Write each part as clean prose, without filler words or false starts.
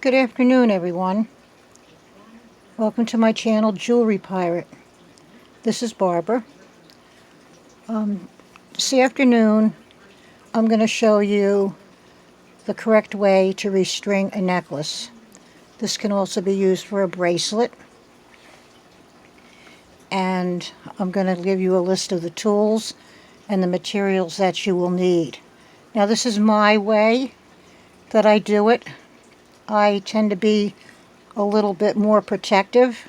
Good afternoon, everyone. Welcome to my channel, Jewelry Pirate. This is Barbara. This afternoon, I'm going to show you the correct way to restring a necklace. This can also be used for a bracelet. And I'm going to give you a list of the tools and the materials that you will need. Now, this is my way that I do it. I tend to be a little bit more protective,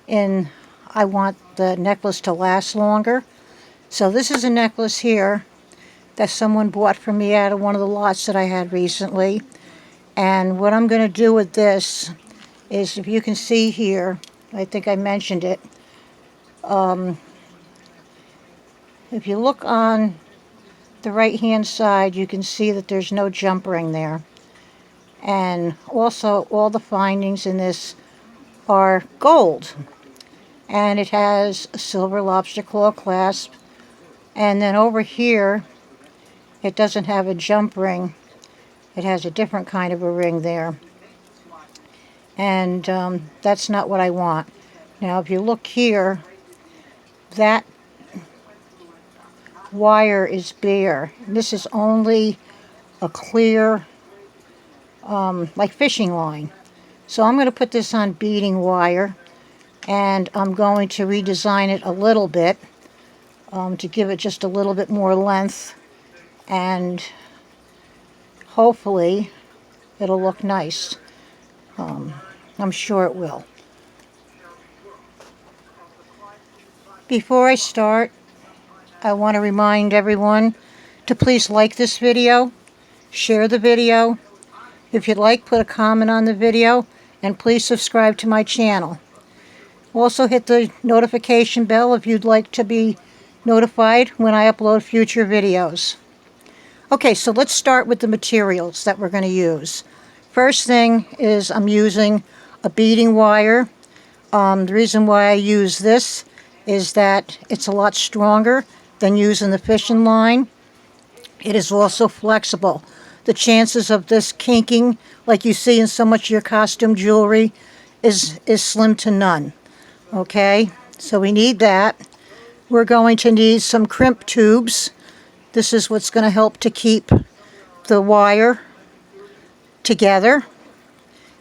and I want the necklace to last longer. So this is a necklace here that someone bought for me out of one of the lots that I had recently. And what I'm going to do with this is, if you can see here, I think I mentioned it, if you look on the right hand side, you can see that there's no jump ring there. And also, all the findings in this are gold. And it has a silver lobster claw clasp. And then over here, it doesn't have a jump ring. It has a different kind of a ring there. And that's not what I want. Now, if you look here, that wire is bare. This is only a clear, like fishing line. So I'm going to put this on beading wire, and I'm going to redesign it a little bit to give it just a little bit more length, and hopefully it'll look nice. I'm sure it will. Before I start, I want to remind everyone to please like this video, share the video. If you'd like, put a comment on the video, and please subscribe to my channel. Also hit the notification bell if you'd like to be notified when I upload future videos. Okay, so let's start with the materials that we're going to use. First thing is I'm using a beading wire. The reason why I use this is that it's a lot stronger than using the fishing line. It is also flexible. The chances of this kinking, like you see in so much of your costume jewelry, is slim to none. Okay, so we need that. We're going to need some crimp tubes. This is what's going to help to keep the wire together.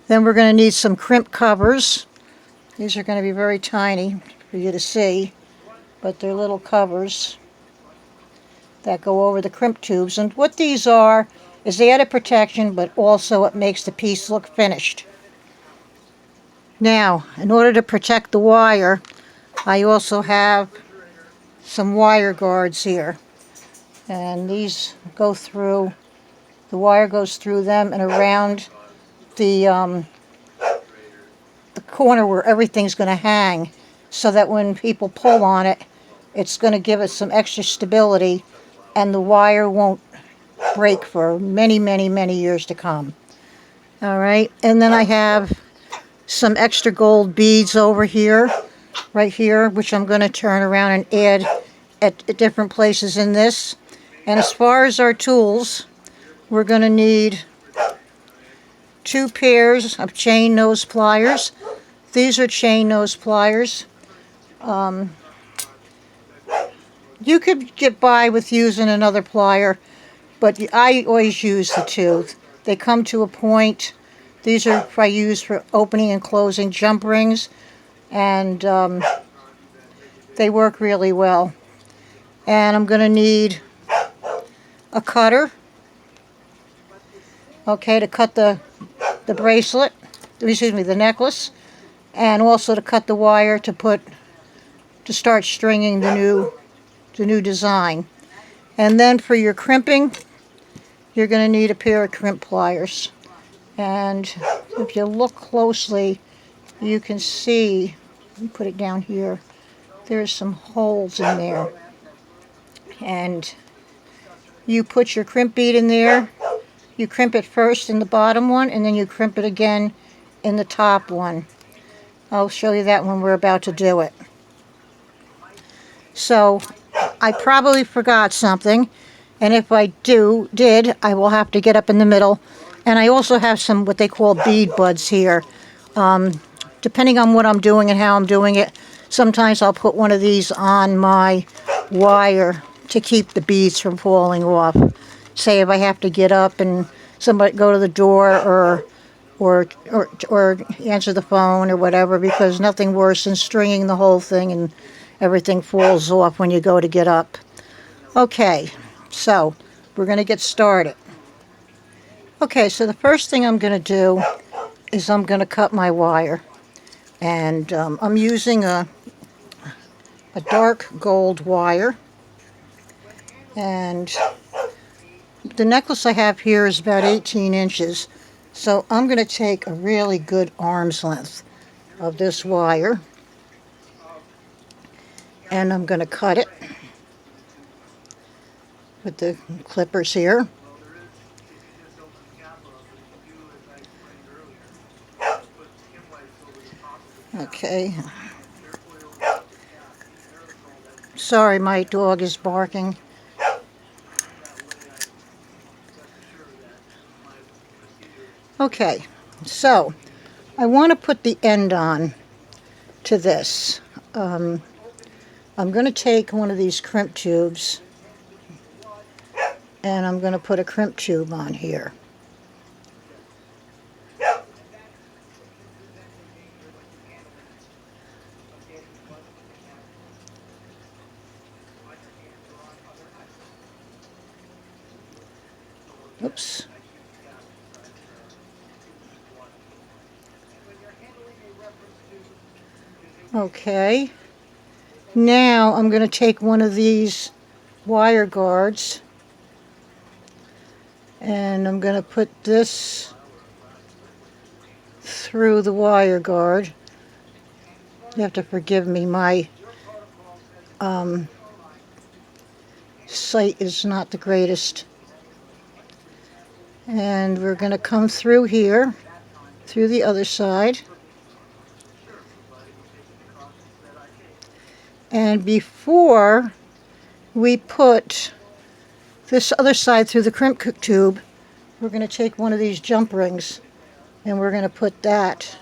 Then we're going to need some crimp covers. These are going to be very tiny for you to see, but they're little covers that go over the crimp tubes. And what these are is they add a protection, but also it makes the piece look finished. Now, in order to protect the wire, I also have some wire guards here. And these go through, the wire goes through them and around the corner where everything's going to hang, so that when people pull on it, it's going to give it some extra stability, and the wire won't break for many, many, many years to come. All right, and then I have some extra gold beads over here, right here, which I'm going to turn around and add at different places in this. And as far as our tools, we're going to need 2 pairs of chain nose pliers. These are chain nose pliers. You could get by with using another plier, but I always use the 2. They come to a point. These are I use for opening and closing jump rings, and they work really well. And I'm going to need a cutter, okay, to cut the bracelet, excuse me, the necklace, and also to cut the wire to start stringing the new design. And then for your crimping, you're going to need a pair of crimp pliers. And if you look closely, you can see, let me put it down here, there's some holes in there. And you put your crimp bead in there, you crimp it first in the bottom one, and then you crimp it again in the top one. I'll show you that when we're about to do it. So, I probably forgot something, and if I did, I will have to get up in the middle And I also have some what they call bead buds here. Depending on what I'm doing and how I'm doing it, sometimes I'll put one of these on my wire to keep the beads from falling off. Say if I have to get up and somebody go to the door or answer the phone or whatever, because nothing worse than stringing the whole thing and everything falls off when you go to get up. Okay, so we're going to get started. Okay, so the first thing I'm going to do is I'm going to cut my wire. And I'm using a dark gold wire. And the necklace I have here is about 18 inches. So I'm going to take a really good arm's length of this wire. And I'm going to cut it with the clippers here. Okay. Sorry, my dog is barking. Okay, so I want to put the end on to this. I'm going to take one of these crimp tubes and I'm going to put a crimp tube on here. Oops. Okay. Now I'm going to take one of these wire guards and I'm going to put this through the wire guard. You have to forgive me, my sight is not the greatest. And we're going to come through here, through the other side. And before we put this other side through the crimp tube, we're going to take one of these jump rings and we're going to put that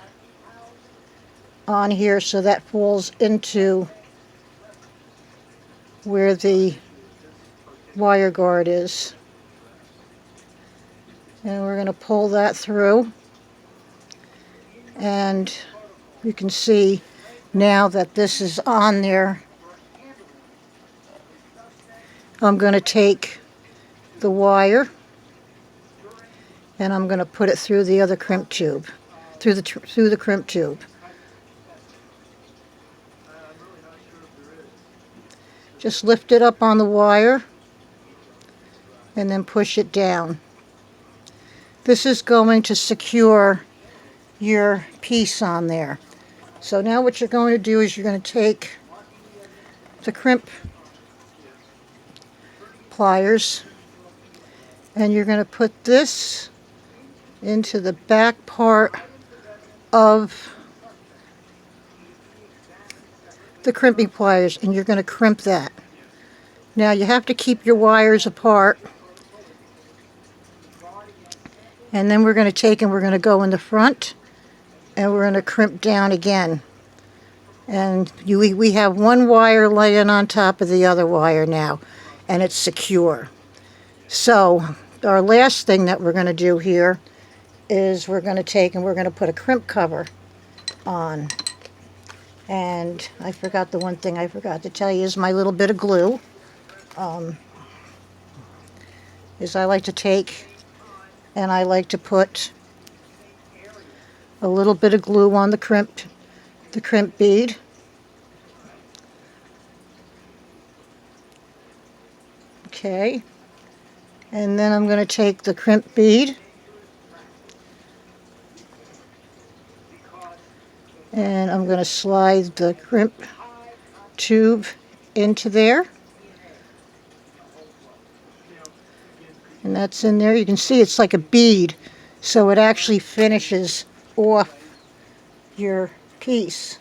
on here so that falls into where the wire guard is. And we're going to pull that through, and you can see now that this is on there. I'm going to take the wire and I'm going to put it through the other crimp tube, through the crimp tube. Just lift it up on the wire and then push it down. This is going to secure your piece on there. So now what you're going to do is you're going to take the crimp pliers and you're going to put this into the back part of the crimping pliers and you're going to crimp that. Now you have to keep your wires apart. And then we're going to take and we're going to go in the front and we're going to crimp down again. And we have one wire laying on top of the other wire now, and it's secure. So our last thing that we're going to do here is we're going to take and we're going to put a crimp cover on. And I forgot the one thing I forgot to tell you is my little bit of glue. Is I like to take and I like to put a little bit of glue on the crimp bead. Okay. And then I'm going to take the crimp bead and I'm going to slide the crimp tube into there. And that's in there. You can see it's like a bead, so it actually finishes off your piece.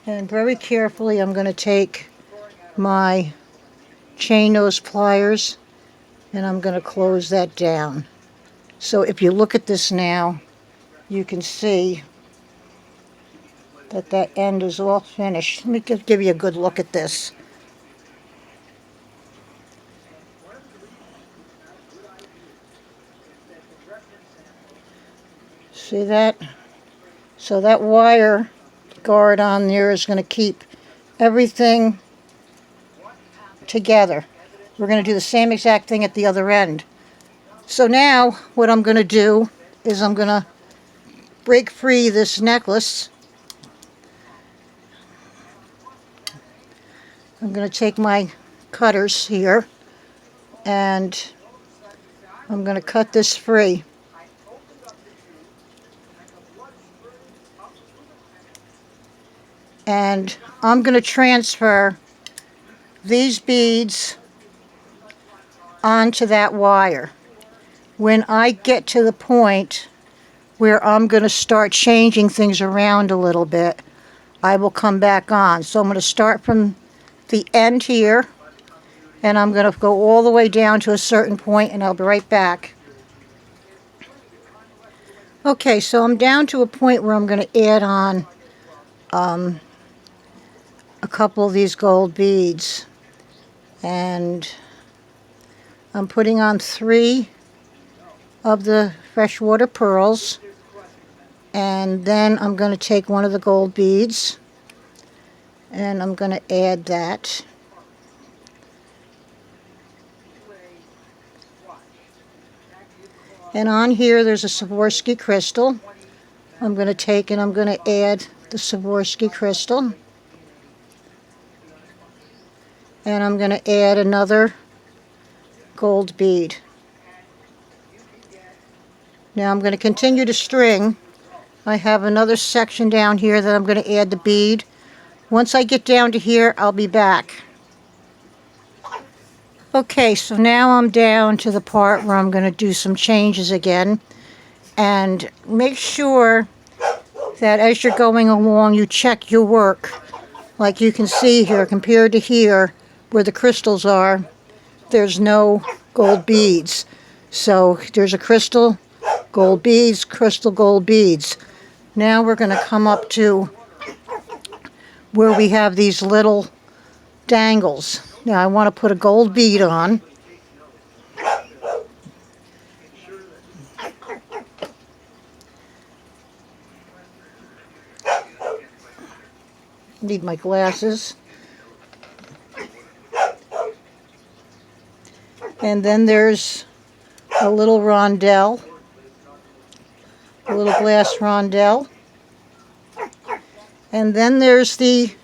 And very carefully I'm going to take my chain nose pliers and I'm going to close that down. So if you look at this now, you can see that that end is all finished. Let me give you a good look at this. See that? So that wire guard on there is going to keep everything together. We're going to do the same exact thing at the other end. So now what I'm going to do is I'm going to break free this necklace. I'm going to take my cutters here and I'm going to cut this free. And I'm going to transfer these beads onto that wire. When I get to the point where I'm going to start changing things around a little bit, I will come back on. So I'm going to start from the end here, and I'm going to go all the way down to a certain point, and I'll be right back. Okay, so I'm down to a point where I'm going to add on a couple of these gold beads, and I'm putting on 3 of the freshwater pearls, and then I'm going to take one of the gold beads and I'm going to add that. And on here there's a Swarovski crystal. I'm going to take and I'm going to add the Swarovski crystal. And I'm going to add another gold bead. Now I'm going to continue to string. I have another section down here that I'm going to add the bead. Once I get down to here, I'll be back. Okay, so now I'm down to the part where I'm going to do some changes again. And make sure that as you're going along, you check your work. Like you can see here, compared to here, where the crystals are, there's no gold beads. So there's a crystal, gold beads, crystal, gold beads. Now we're going to come up to where we have these little dangles. Now I want to put a gold bead on. Need my glasses. And then there's a little rondelle, a little glass rondelle. And then there's the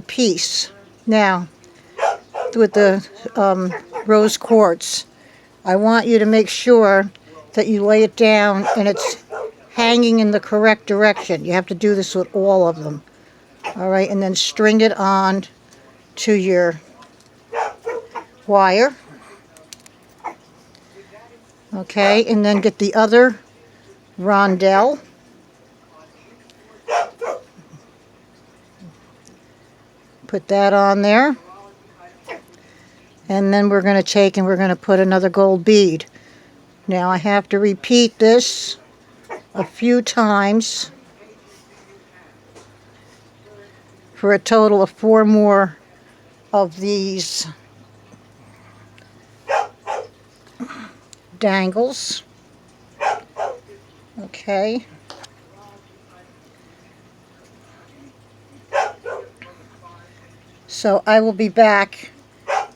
piece. Now, with the rose quartz, I want you to make sure that you lay it down and it's hanging in the correct direction. You have to do this with all of them. All right, and then string it on to your wire. Okay, and then get the other rondelle. Put that on there. And then we're going to take and we're going to put another gold bead. Now I have to repeat this a few times for a total of 4 more of these dangles. Okay. So I will be back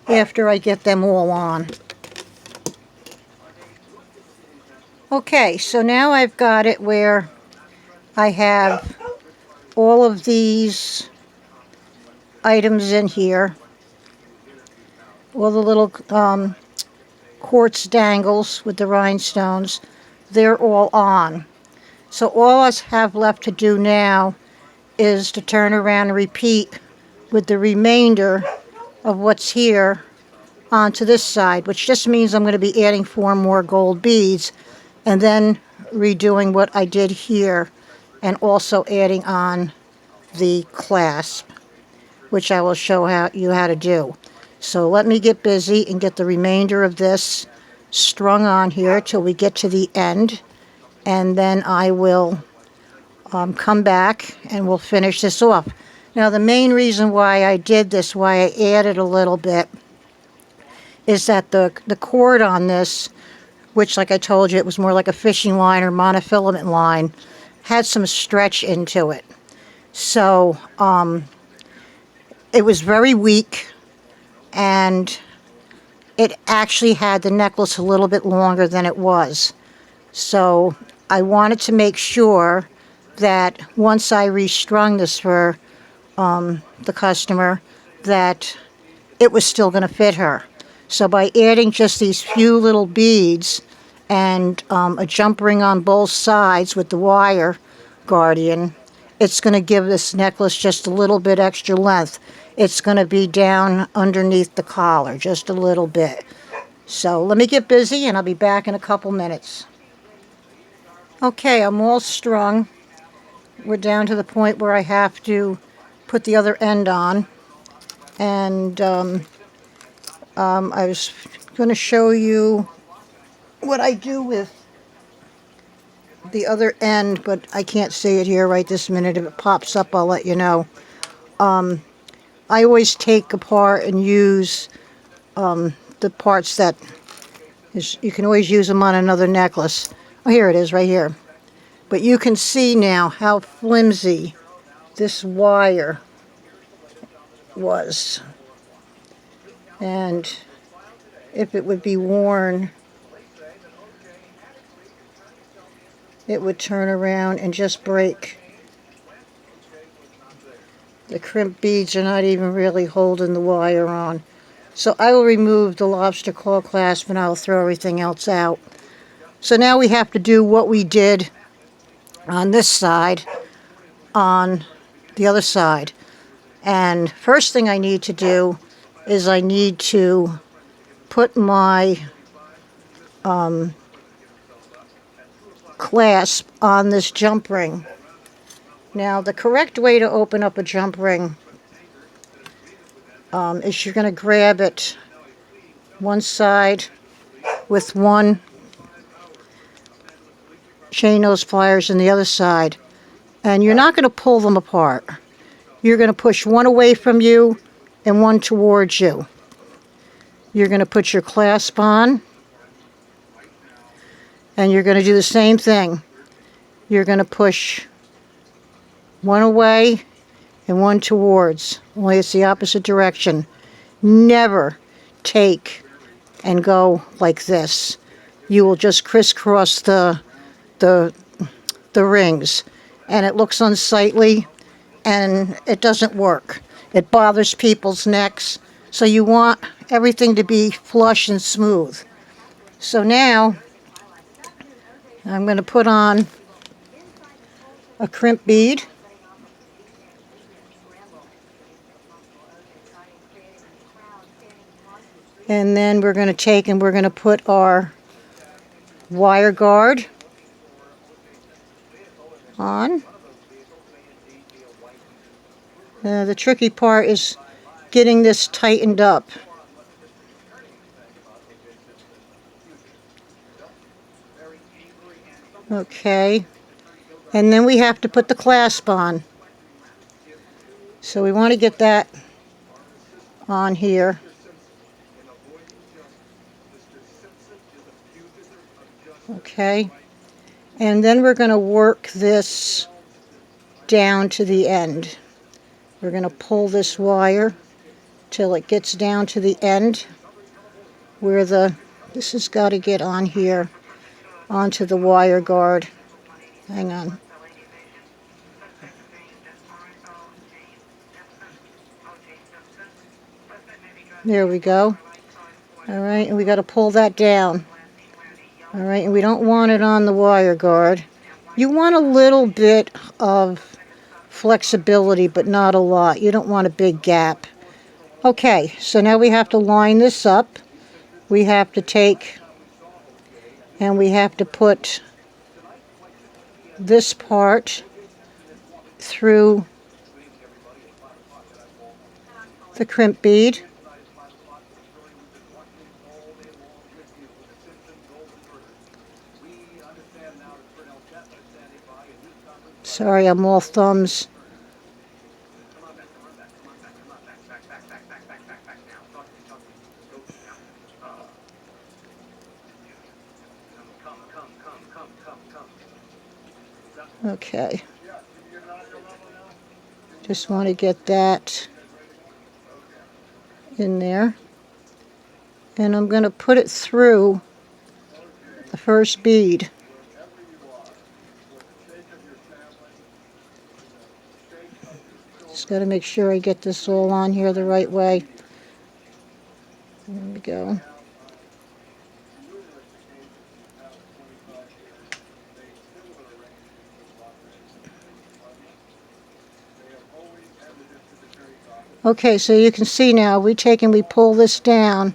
after I get them all on. Okay, so now I've got it where I have all of these items in here. All the little quartz dangles with the rhinestones, they're all on. So all I have left to do now is to turn around and repeat with the remainder of what's here onto this side, which just means I'm going to be adding 4 more gold beads and then redoing what I did here and also adding on the clasp, which I will show you how to do. So let me get busy and get the remainder of this strung on here till we get to the end, and then I will come back and we'll finish this off. Now the main reason why I did this, why I added a little bit, is that the cord on this, which like I told you it was more like a fishing line or monofilament line, had some stretch into it. So it was very weak, and it actually had the necklace a little bit longer than it was. So I wanted to make sure that once I restrung this for the customer, that it was still going to fit her. So by adding just these few little beads and a jump ring on both sides with the wire guardian, it's going to give this necklace just a little bit extra length. It's going to be down underneath the collar just a little bit. So let me get busy and I'll be back in a couple minutes. Okay, I'm all strung. We're down to the point where I have to put the other end on. And I was going to show you what I do with the other end, but I can't see it here right this minute. If it pops up, I'll let you know. I always take apart and use the parts that you can always use them on another necklace. Oh, here it is right here. But you can see now how flimsy this wire was. And if it would be worn, it would turn around and just break. The crimp beads are not even really holding the wire on. So I will remove the lobster claw clasp and I'll throw everything else out. So now we have to do what we did on this side on the other side. And first thing I need to do is I need to put my clasp on this jump ring. Now the correct way to open up a jump ring is you're going to grab it one side with one chain nose pliers and the other side, and you're not going to pull them apart. You're going to push one away from you and one towards you. You're going to put your clasp on, and you're going to do the same thing. You're going to push one away and one towards, only it's the opposite direction. Never take and go like this. You will just crisscross the rings, and it looks unsightly and it doesn't work. It bothers people's necks, so you want everything to be flush and smooth. So now I'm going to put on a crimp bead. And then we're going to take and we're going to put our wire guard on. The tricky part is getting this tightened up. Okay. And then we have to put the clasp on. So we want to get that on here. Okay, and then we're going to work this down to the end. We're going to pull this wire till it gets down to the end where this has got to get on here onto the wire guard. Hang on. There we go. All right, and we got to pull that down. All right, and we don't want it on the wire guard. You want a little bit of flexibility, but not a lot. You don't want a big gap. Okay, so now we have to line this up. We have to take and we have to put this part through the crimp bead. Sorry, I'm all thumbs. Okay. Just want to get that in there. And I'm going to put it through the first bead. Just got to make sure I get this all on here the right way. There we go. Okay, so you can see now, we take and we pull this down.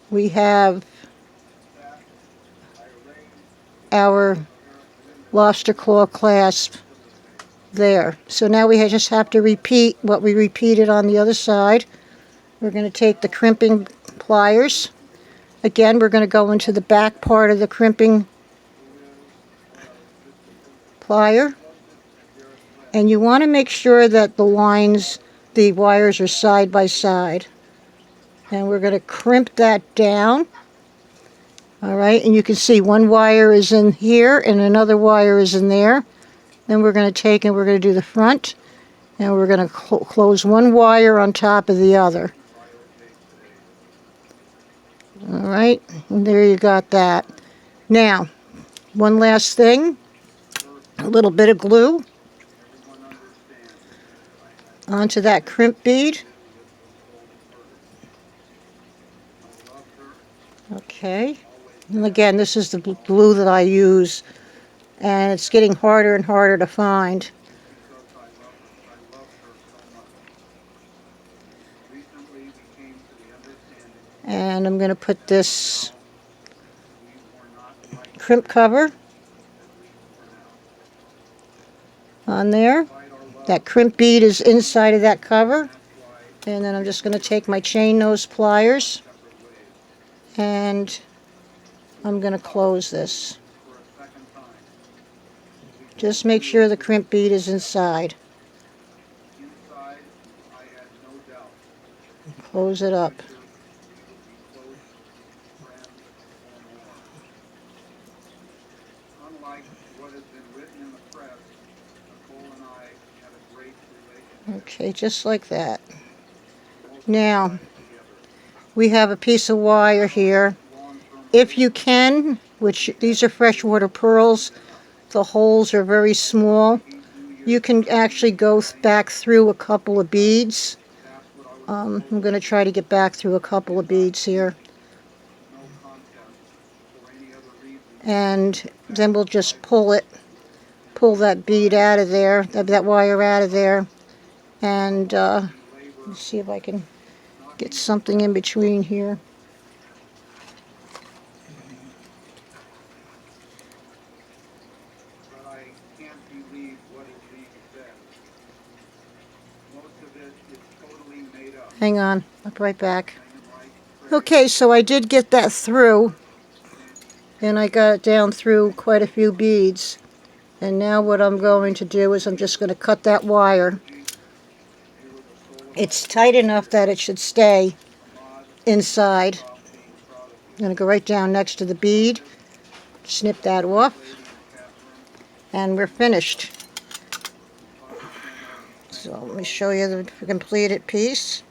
We have our lobster claw clasp there. So now we just have to repeat what we repeated on the other side. We're going to take the crimping pliers. Again, we're going to go into the back part of the crimping plier. And you want to make sure that the lines, the wires are side by side. And we're going to crimp that down. All right, and you can see one wire is in here and another wire is in there. Then we're going to take and we're going to do the front. And we're going to close one wire on top of the other. All right, and there you got that. Now, one last thing. A little bit of glue onto that crimp bead. Okay, and again, this is the glue that I use, and it's getting harder and harder to find. And I'm going to put this crimp cover on there. That crimp bead is inside of that cover. And then I'm just going to take my chain nose pliers and I'm going to close this. Just make sure the crimp bead is inside. Close it up. Okay, just like that. Now, we have a piece of wire here. If you can, which these are freshwater pearls, the holes are very small. You can actually go back through a couple of beads. I'm going to try to get back through a couple of beads here. And then we'll just pull that bead out of there, that wire out of there. And let's see if I can get something in between here. Hang on, I'll be right back. Okay, so I did get that through, and I got it down through quite a few beads. And now what I'm going to do is I'm just going to cut that wire. It's tight enough that it should stay inside. I'm going to go right down next to the bead, snip that off, and we're finished. So let me show you the completed piece.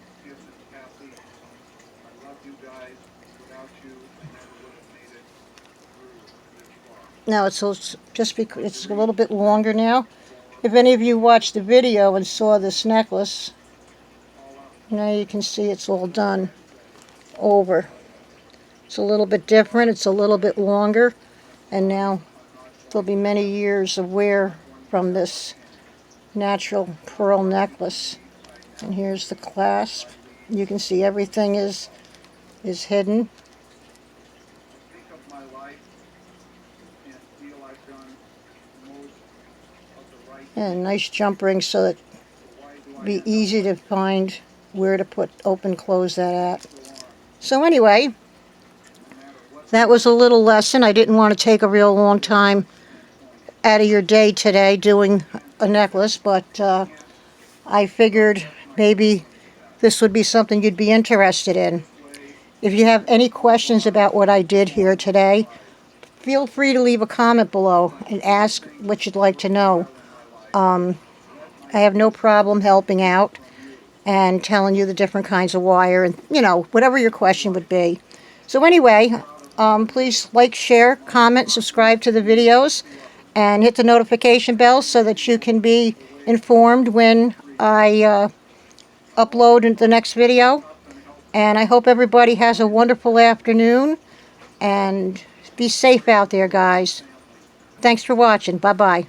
Now it's just because it's a little bit longer now. If any of you watched the video and saw this necklace, now you can see it's all done over. It's a little bit different, it's a little bit longer, and now there'll be many years of wear from this natural pearl necklace. And here's the clasp. You can see everything is hidden. And nice jump ring so that it'll be easy to find where to open close that at. So anyway, that was a little lesson. I didn't want to take a real long time out of your day today doing a necklace, but I figured maybe this would be something you'd be interested in. If you have any questions about what I did here today, feel free to leave a comment below and ask what you'd like to know. I have no problem helping out and telling you the different kinds of wire and, whatever your question would be. So anyway, please like, share, comment, subscribe to the videos, and hit the notification bell so that you can be informed when I upload the next video. And I hope everybody has a wonderful afternoon, and be safe out there, guys. Thanks for watching. Bye-bye.